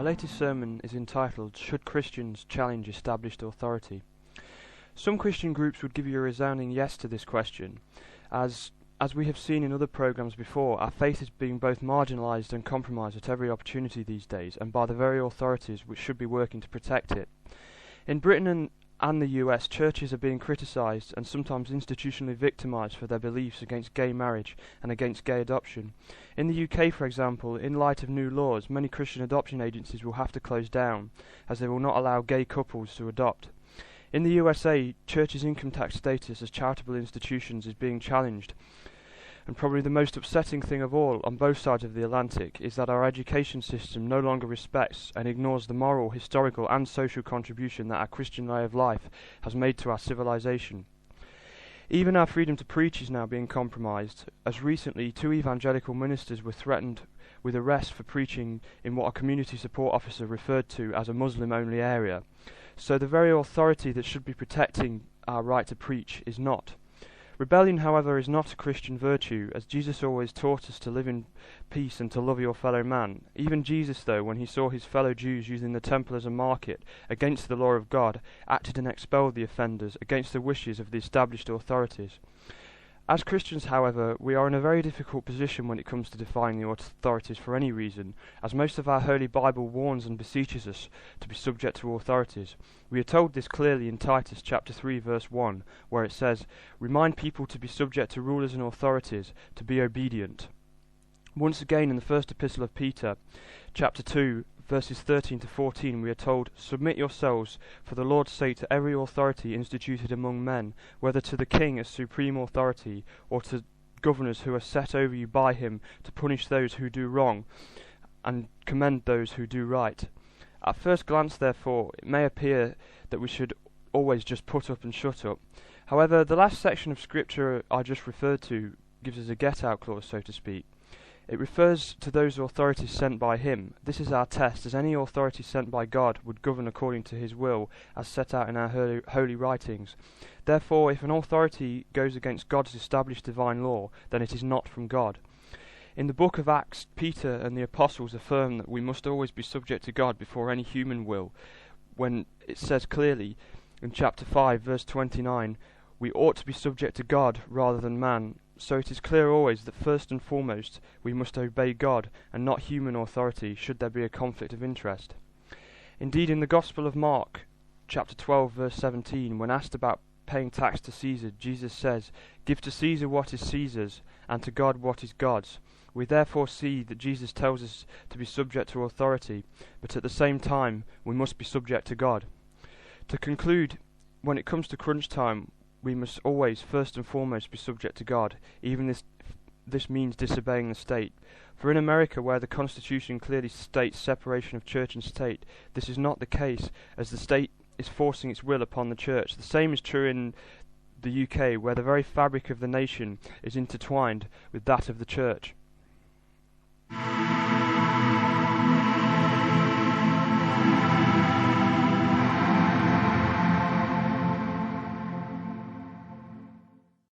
latest sermon is entitled, Should Christians Challenge Established Authority? Some Christian groups would give you a resounding yes to this question, as we have seen in other programmes before, our faith is being both marginalised and compromised at every opportunity these days, and by the very authorities which should be working to protect it. In Britain and the US, churches are being criticised and sometimes institutionally victimised for their beliefs against gay marriage and against gay adoption. In the UK, for example, in light of new laws, many Christian adoption agencies will have to close down, as they will not allow gay couples to adopt. In the USA, churches' income tax status as charitable institutions is being challenged. And probably the most upsetting thing of all, on both sides of the Atlantic, is that our education system no longer respects and ignores the moral, historical and social contribution that our Christian way of life has made to our civilization. Even our freedom to preach is now being compromised, as recently 2 evangelical ministers were threatened with arrest for preaching in what a community support officer referred to as a Muslim-only area. So the very authority that should be protecting our right to preach is not. Rebellion, however, is not a Christian virtue, as Jesus always taught us to live in peace and to love your fellow man. Even Jesus, though, when he saw his fellow Jews using the temple as a market against the law of God, acted and expelled the offenders against the wishes of the established authorities. As Christians, however, we are in a very difficult position when it comes to defying the authorities for any reason, as most of our Holy Bible warns and beseeches us to be subject to authorities. We are told this clearly in Titus chapter 3 verse 1, where it says, "Remind people to be subject to rulers and authorities, to be obedient." Once again in the first epistle of Peter, chapter 2, verses 13 to 14, we are told, "Submit yourselves for the Lord's sake to every authority instituted among men, whether to the king as supreme authority, or to governors who are set over you by him, to punish those who do wrong and commend those who do right." At first glance, therefore, it may appear that we should always just put up and shut up. However, the last section of scripture I just referred to gives us a get-out clause, so to speak. It refers to those authorities sent by him. This is our test, as any authority sent by God would govern according to his will, as set out in our holy writings. Therefore, if an authority goes against God's established divine law, then it is not from God. In the book of Acts, Peter and the apostles affirm that we must always be subject to God before any human will, when it says clearly in chapter 5, verse 29, we ought to be subject to God rather than man. So it is clear always that first and foremost we must obey God and not human authority should there be a conflict of interest. Indeed, in the Gospel of Mark, chapter 12, verse 17, when asked about paying tax to Caesar, Jesus says, "Give to Caesar what is Caesar's, and to God what is God's." We therefore see that Jesus tells us to be subject to authority, but at the same time we must be subject to God. To conclude, when it comes to crunch time, we must always, first and foremost, be subject to God, even this means disobeying the state. For in America, where the Constitution clearly states separation of church and state, this is not the case, as the state is forcing its will upon the church. The same is true in the UK, where the very fabric of the nation is intertwined with that of the church.